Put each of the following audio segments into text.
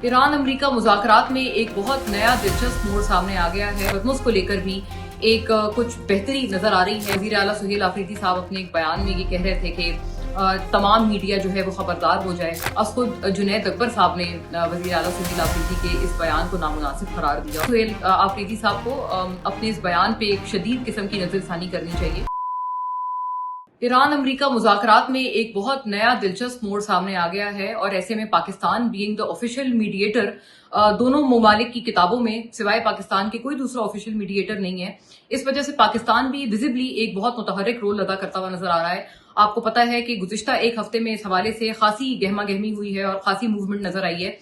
Iran America मुज़ाकरात में एक बहुत नया दिलचस्प मोड़ सामने आ गया है। हरमुज़ को लेकर भी एक कुछ बेहतरी नजर आ रही है। वज़ीर आला सुहेल आफरीदी साहब अपने एक बयान में ये कह रहे थे कि तमाम मीडिया जो है वो खबरदार हो जाए। अब खुद जुनैद अकबर साहब ने वज़ीर आला सुहेल आफरीदी के इस बयान को नामुनासिब करार दिया। सुहेल आफरीदी साहब को अपने इस बयान पे एक शदीद किस्म की नजरसानी करनी चाहिए। ईरान अमेरिका मुज़ाकरात में एक बहुत नया दिलचस्प मोड़ सामने आ गया है और ऐसे में Pakistan being the official mediator दोनों ममालिक की किताबों में सिवाय पाकिस्तान के कोई दूसरा ऑफिशियल मीडिएटर नहीं है। इस वजह से पाकिस्तान भी विजिबली एक बहुत मुतहर्रिक रोल अदा करता हुआ नजर आ रहा है। आपको पता है कि गुज़िश्ता एक हफ्ते में इस हवाले से खासी गहमा गहमी हुई है और खासी मूवमेंट नजर आई है,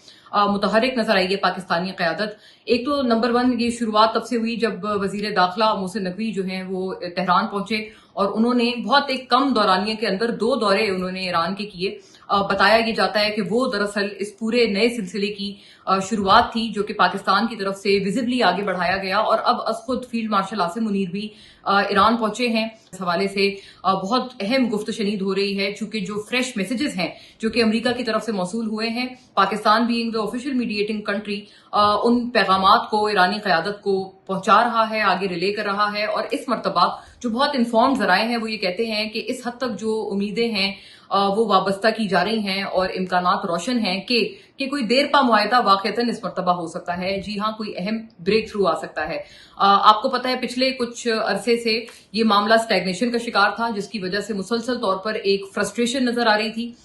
मुतहर्रिक नजर आई है पाकिस्तानी क़यादत। एक तो नंबर वन ये शुरुआत तब से हुई जब वजीर दाखिला मोहसिन नकवी जो हैं वो तेहरान पहुंचे और उन्होंने बहुत एक कम दौरानिया के अंदर 2 दौरे उन्होंने ईरान के किए। बताया ये जाता है कि वो दरअसल इस पूरे नए सिलसिले की शुरुआत थी जो कि पाकिस्तान की तरफ से विजिबली आगे बढ़ाया गया और अब खुद फील्ड मार्शल आसिम मुनीर भी ईरान पहुंचे हैं। इस हवाले से बहुत अहम गुफ्तशनीद हो रही है चूंकि जो फ्रेश मैसेजेस हैं जो कि अमेरिका की तरफ से मौसूल हुए हैं, Pakistan being the official mediating country उन पैगामात को ईरानी क़यादत को पहुंचा रहा है, आगे रिले कर रहा है। और इस मरतबा जो बहुत इन्फॉर्म्ड ज़राए हैं वो ये कहते हैं कि इस हद तक जो उम्मीदें हैं वो वाबस्ता की जा रही हैं और इम्कानात रोशन हैं कि कोई देर पा मुआहदा वाक़तन इस मरतबा हो सकता है। जी हाँ, कोई अहम ब्रेक थ्रू आ सकता है। आपको पता है पिछले कुछ अरसे से ये मामला स्टैग्नेशन का शिकार था जिसकी वजह से मुसलसल तौर पर एक फ्रस्ट्रेशन नजर आ रही थी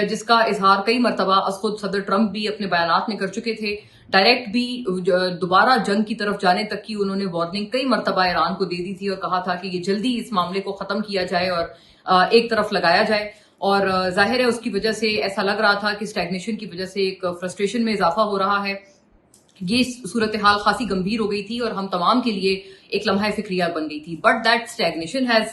जिसका इजहार कई मरतबा खुद सदर ट्रंप भी अपने बयानात में कर चुके थे। डायरेक्ट भी दोबारा जंग की तरफ जाने तक की उन्होंने वार्निंग कई मरतबा ईरान को दे दी थी और कहा था कि ये जल्दी इस मामले को खत्म किया जाए और एक तरफ लगाया जाए। और जाहिर है उसकी वजह से ऐसा लग रहा था कि स्टैग्नेशन की वजह से एक फ्रस्ट्रेशन में इजाफा हो रहा है। ये सूरत हाल खासी गंभीर हो गई थी और हम तमाम के लिए एक लम्हा फिक्रिया बन गई थी। But that stagnation has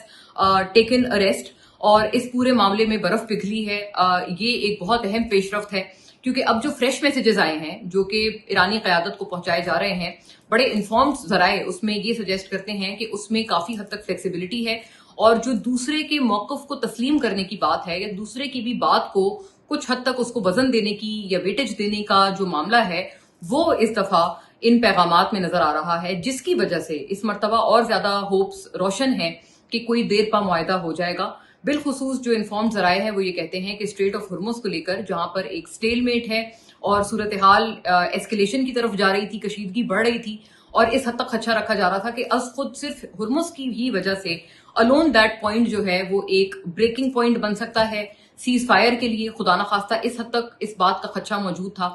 taken a rest और इस पूरे मामले में बर्फ पिघली है। ये एक बहुत अहम पेशरफ्त है क्योंकि अब जो फ्रेश मैसेजेस आए हैं जो कि ईरानी क़यादत को पहुंचाए जा रहे हैं, बड़े इन्फॉर्म्ड ज़राए उसमें ये सजेस्ट करते हैं कि उसमें काफी हद तक फ्लेक्सिबिलिटी है और जो दूसरे के मौक़िफ़ को तस्लीम करने की बात है या दूसरे की भी बात को कुछ हद तक उसको वजन देने की या वेटेज देने का जो मामला है वो इस दफा इन पैगामात में नजर आ रहा है, जिसकी वजह से इस मरतबा और ज्यादा होप्स रोशन है कि कोई देर पा मुआहदा हो जाएगा। बिलखुसूस जो इन्फॉर्म ज़राए हैं वो ये कहते हैं कि स्ट्रेट ऑफ हुर्मुज़ को लेकर जहां पर एक स्टेलमेट है और सूरत हाल एस्केलेशन की तरफ जा रही थी, कशीदगी बढ़ रही थी और इस हद तक खदशा रखा जा रहा था कि खुद सिर्फ हुर्मुज़ की ही वजह से अलोन दैट पॉइंट जो है वो एक ब्रेकिंग पॉइंट बन सकता है सीज फायर के लिए। खुदा न खास्ता इस हद तक इस बात का खदशा मौजूद था।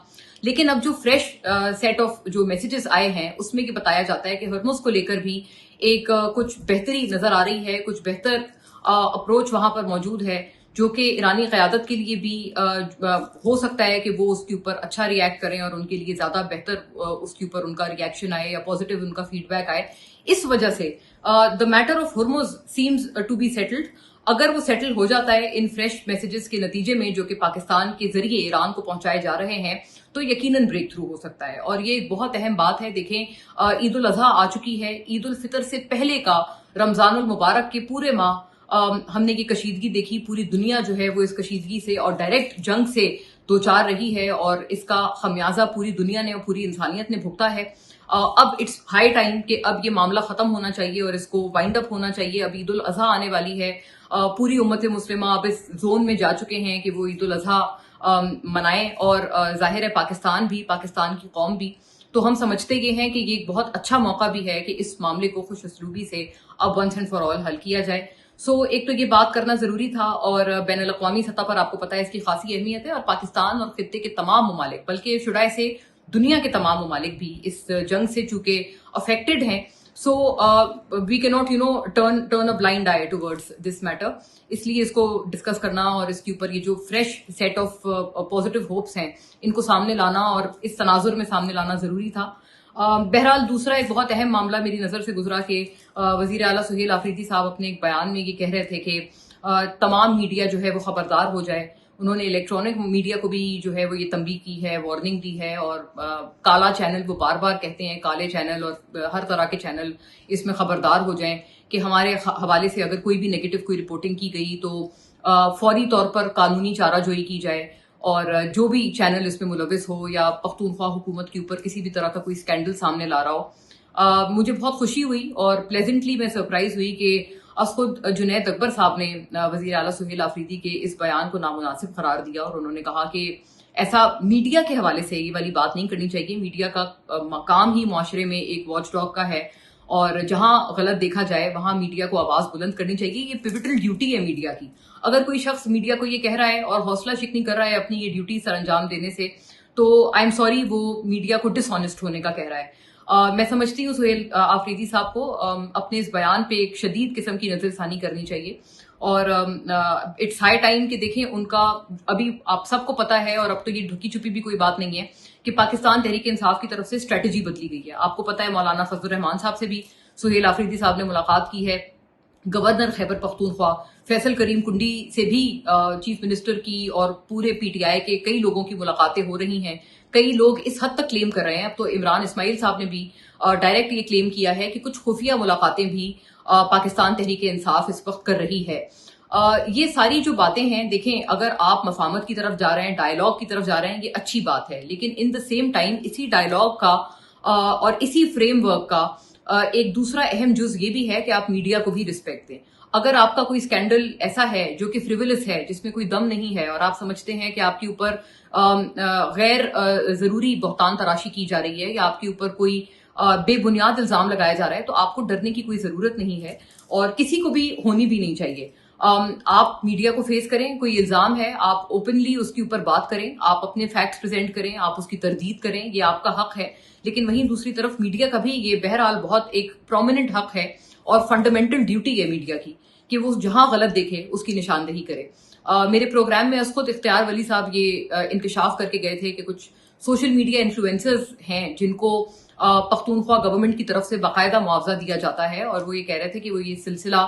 लेकिन अब जो फ्रेश सेट ऑफ जो मैसेजेस आए हैं उसमें ये बताया जाता है कि हुर्मुज़ को लेकर भी एक कुछ बेहतरी नजर आ रही है, कुछ बेहतर अप्रोच वहां पर मौजूद है जो कि ईरानी क़यादत के लिए भी हो सकता है कि वो उसके ऊपर अच्छा रिएक्ट करें और उनके लिए ज्यादा बेहतर उसके ऊपर उनका रिएक्शन आए या पॉजिटिव उनका फीडबैक आए। इस वजह से the matter of Hormuz seems to be settled. अगर वो सेटल हो जाता है इन फ्रेश मैसेजेस के नतीजे में जो कि पाकिस्तान के जरिए ईरान को पहुंचाए जा रहे हैं तो यकीनन ब्रेक थ्रू हो सकता है और ये एक बहुत अहम बात है। देखें ईद उल अजहा आ चुकी है, ईद उल फितर से पहले का रमजानुल मुबारक के पूरे माह हमने ये कशीदगी देखी। पूरी दुनिया जो है वो इस कशीदगी से और डायरेक्ट जंग से दो चार रही है और इसका खमियाजा पूरी दुनिया ने और पूरी इंसानियत ने भुगता है। अब इट्स हाई टाइम कि अब ये मामला खत्म होना चाहिए और इसको वाइंड अप होना चाहिए। अब ईद उल अजहा आने वाली है, पूरी उम्मत मुस्लिमा अब इस जोन में जा चुके हैं कि वो ईद उल अजहा मनाएं और जाहिर है पाकिस्तान भी, पाकिस्तान की कौम भी। तो हम समझते ये हैं कि ये एक बहुत अच्छा मौका भी है कि इस मामले को खुश उसलूबी से अब वंस एंड फॉर ऑल हल किया जाए। एक तो ये बात करना जरूरी था और बैनुल अक़वामी सतह पर आपको पता है इसकी खासी अहमियत है और पाकिस्तान और खित्ते के तमाम ममालिक बल्कि शुडाए से दुनिया के तमाम ममालिक भी इस जंग से चूंकि अफेक्टेड हैं। We can not turn a blind eye towards this matter. इसलिए इसको डिस्कस करना और इसके ऊपर ये जो fresh set of positive hopes हैं इनको सामने लाना और इस तनाजुर में सामने लाना जरूरी था। बहरहाल दूसरा एक बहुत अहम मामला मेरी नजर से गुजरा कि वजीर आला सुहेल आफरीदी साहब अपने एक बयान में ये कह रहे थे कि तमाम मीडिया जो है वो खबरदार हो जाए। उन्होंने इलेक्ट्रॉनिक मीडिया को भी जो है वो ये तंबीह की है, वार्निंग दी है और काला चैनल वो बार बार कहते हैं, काले चैनल और हर तरह के चैनल इसमें खबरदार हो जाएं कि हमारे हवाले से अगर कोई भी नेगेटिव कोई रिपोर्टिंग की गई तो फौरी तौर पर कानूनी चाराजोई की जाए اور جو بھی چینل اس میں ملوث ہو یا پختونخوا حکومت کے اوپر کسی بھی طرح کا کوئی اسکینڈل سامنے لا رہا ہو. مجھے بہت خوشی ہوئی اور پلیزنٹلی میں سرپرائز ہوئی کہ از خود جنید اکبر صاحب نے وزیر اعلیٰ سہیل آفریدی کے اس بیان کو نامناسب قرار دیا اور انہوں نے کہا کہ ایسا میڈیا کے حوالے سے یہ والی بات نہیں کرنی چاہیے. میڈیا کا کام ہی معاشرے میں ایک واچ ڈاگ کا ہے اور جہاں غلط دیکھا جائے وہاں میڈیا کو آواز بلند کرنی چاہیے. یہ پیوٹل ڈیوٹی ہے میڈیا کی. اگر کوئی شخص میڈیا کو یہ کہہ رہا ہے اور حوصلہ شکنی کر رہا ہے اپنی یہ ڈیوٹی سر انجام دینے سے تو آئی ایم سوری وہ میڈیا کو ڈس آنےسٹ ہونے کا کہہ رہا ہے. میں سمجھتی ہوں سہیل آفریدی صاحب کو اپنے اس بیان پہ ایک شدید قسم کی نظر ثانی کرنی چاہیے اور اٹس ہائی ٹائم کہ دیکھیں ان کا ابھی آپ سب کو پتا ہے اور اب تو یہ ڈھکی چھپی بھی کوئی بات نہیں ہے کہ پاکستان تحریک انصاف کی طرف سے اسٹریٹجی بدلی گئی ہے. آپ کو پتا ہے مولانا فضل الرحمان صاحب سے بھی سہیل آفریدی صاحب نے ملاقات کی ہے. گورنر خیبر پختونخوا فیصل کریم کنڈی سے بھی چیف منسٹر کی اور پورے پی ٹی آئی کے کئی لوگوں کی ملاقاتیں ہو رہی ہیں. کئی لوگ اس حد تک کلیم کر رہے ہیں. اب تو عمران اسماعیل صاحب نے بھی ڈائریکٹ یہ کلیم کیا ہے کہ کچھ خفیہ ملاقاتیں بھی پاکستان تحریک انصاف اس وقت کر رہی ہے. یہ ساری جو باتیں ہیں دیکھیں اگر آپ مفاہمت کی طرف جا رہے ہیں ڈائیلاگ کی طرف جا رہے ہیں یہ اچھی بات ہے لیکن ان دا سیم ٹائم اسی ڈائیلاگ کا اور اسی فریم ورک کا ایک دوسرا اہم جز یہ بھی ہے کہ آپ میڈیا کو بھی رسپیکٹ دیں. اگر آپ کا کوئی اسکینڈل ایسا ہے جو کہ فریولس ہے جس میں کوئی دم نہیں ہے اور آپ سمجھتے ہیں کہ آپ کے اوپر غیر ضروری بہتان تراشی کی جا رہی ہے یا آپ کے اوپر کوئی بے بنیاد الزام لگایا جا رہا ہے تو آپ کو ڈرنے کی کوئی ضرورت نہیں ہے اور کسی کو بھی ہونی بھی نہیں چاہیے. آپ میڈیا کو فیس کریں. کوئی الزام ہے آپ اوپنلی اس کے اوپر بات کریں, آپ اپنے فیکٹس پریزنٹ کریں, آپ اس کی تردید کریں, یہ آپ کا حق ہے. لیکن وہیں دوسری طرف میڈیا کا بھی یہ بہرحال بہت ایک پرومیننٹ حق ہے اور فنڈامنٹل ڈیوٹی ہے میڈیا کی کہ وہ جہاں غلط دیکھے اس کی نشاندہی کرے. میرے پروگرام میں اسخود اختیار ولی صاحب یہ انکشاف کر کے گئے تھے کہ کچھ سوشل میڈیا انفلوئنسرز ہیں جن کو پختونخوا گورنمنٹ کی طرف سے باقاعدہ معاوضہ دیا جاتا ہے اور وہ یہ کہہ رہے تھے کہ وہ یہ سلسلہ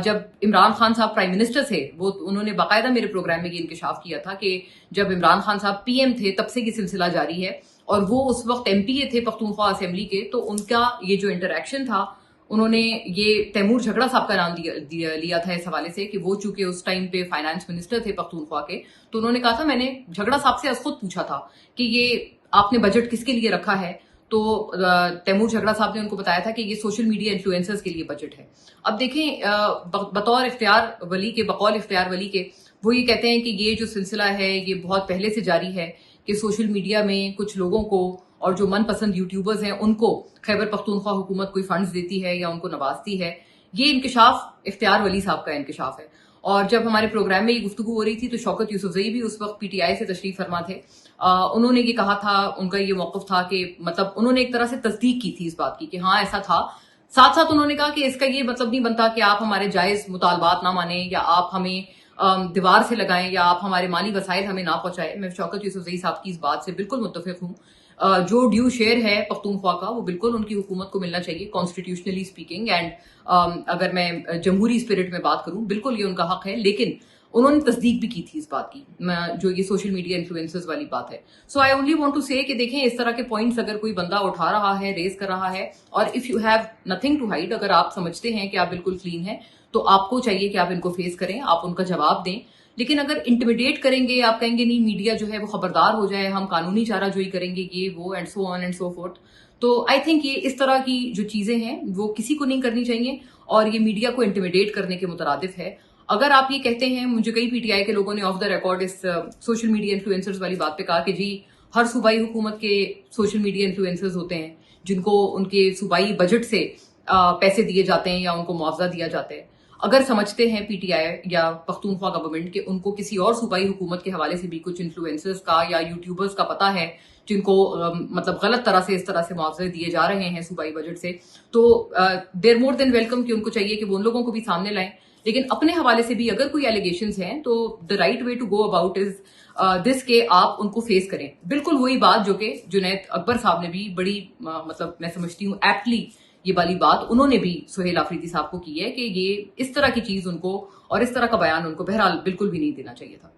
جب عمران خان صاحب پرائم منسٹر تھے وہ انہوں نے باقاعدہ میرے پروگرام میں یہ انکشاف کیا تھا کہ جب عمران خان صاحب پی ایم تھے تب سے یہ سلسلہ جاری ہے اور وہ اس وقت ایم پی اے تھے پختونخوا اسمبلی کے تو ان کا یہ جو انٹریکشن تھا انہوں نے یہ تیمور جھگڑا صاحب کا نام لیا تھا اس حوالے سے کہ وہ چونکہ اس ٹائم پہ فائنانس منسٹر تھے پختونخوا کے تو انہوں نے کہا تھا میں نے جھگڑا صاحب سے خود پوچھا تھا کہ یہ آپ نے بجٹ کس کے لیے رکھا ہے تو تیمور جھگڑا صاحب نے ان کو بتایا تھا کہ یہ سوشل میڈیا انفلوئنسرز کے لیے بجٹ ہے. اب دیکھیں بقول اختیار ولی کے وہ یہ کہتے ہیں کہ یہ جو سلسلہ ہے یہ بہت پہلے سے جاری ہے کہ سوشل میڈیا میں کچھ لوگوں کو اور جو من پسند یوٹیوبرز ہیں ان کو خیبر پختونخوا حکومت کوئی فنڈز دیتی ہے یا ان کو نوازتی ہے. یہ انکشاف اختیار ولی صاحب کا انکشاف ہے. اور جب ہمارے پروگرام میں یہ گفتگو ہو رہی تھی تو شوکت یوسفزئی بھی اس وقت پی ٹی آئی سے تشریف فرما تھے. انہوں نے یہ کہا تھا ان کا یہ موقف تھا کہ مطلب انہوں نے ایک طرح سے تصدیق کی تھی اس بات کی کہ ہاں ایسا تھا. ساتھ ساتھ انہوں نے کہا کہ اس کا یہ مطلب نہیں بنتا کہ آپ ہمارے جائز مطالبات نہ مانیں یا آپ ہمیں دیوار سے لگائیں یا آپ ہمارے مالی وسائل ہمیں نہ پہنچائیں. میں شوکت یوسفزئی صاحب کی اس بات سے بالکل متفق ہوں. جو ڈیو شیئر ہے پختونخوا کا وہ بالکل ان کی حکومت کو ملنا چاہیے کانسٹیٹیوشنلی اسپیکنگ اینڈ اگر میں جمہوری اسپرٹ میں بات کروں بالکل یہ ان کا حق ہے. لیکن انہوں نے تصدیق بھی کی تھی اس بات کی جو یہ سوشل میڈیا انفلوئنسرز والی بات ہے. سو آئی اونلی وانٹ ٹو سے کہ دیکھیں اس طرح کے پوائنٹس اگر کوئی بندہ اٹھا رہا ہے ریز کر رہا ہے اور if you have nothing to hide اگر آپ سمجھتے ہیں کہ آپ بالکل کلین ہیں تو آپ کو چاہیے کہ آپ ان کو فیس کریں آپ ان کا جواب دیں. لیکن اگر انٹیمیڈیٹ کریں گے آپ کہیں گے نہیں میڈیا جو ہے وہ خبردار ہو جائے ہم قانونی چارہ جوئی کریں گے یہ وہ and so on and so forth تو آئی تھنک یہ اس طرح کی جو چیزیں ہیں وہ کسی کو نہیں کرنی چاہیے اور یہ میڈیا کو انٹیمیڈیٹ کرنے کے مترادف ہے. اگر آپ یہ کہتے ہیں مجھے کئی پی ٹی آئی کے لوگوں نے آف دا ریکارڈ اس سوشل میڈیا انفلوئنسرز والی بات پہ کہا کہ جی ہر صوبائی حکومت کے سوشل میڈیا انفلوئنسرز ہوتے ہیں جن کو ان کے صوبائی بجٹ سے پیسے دیے جاتے ہیں یا ان کو معاوضہ دیا جاتا ہے. اگر سمجھتے ہیں پی ٹی آئی یا پختونخوا گورنمنٹ کہ ان کو کسی اور صوبائی حکومت کے حوالے سے بھی کچھ انفلوئنسرز کا یا یوٹیوبرز کا پتہ ہے جن کو مطلب غلط طرح سے اس طرح سے معاوضے دیے جا رہے ہیں صوبائی بجٹ سے تو دیر مور دین ویلکم کہ ان کو چاہیے کہ وہ ان لوگوں کو بھی سامنے لائیں. لیکن اپنے حوالے سے بھی اگر کوئی ایلیگیشنز ہیں تو the right way to go about is this کہ آپ ان کو فیس کریں. بالکل وہی بات جو کہ جنید اکبر صاحب نے بھی بڑی مطلب میں سمجھتی ہوں ایپٹلی یہ والی بات انہوں نے بھی سہیل آفریدی صاحب کو کی ہے کہ یہ اس طرح کی چیز ان کو اور اس طرح کا بیان ان کو بہرحال بالکل بھی نہیں دینا چاہیے تھا.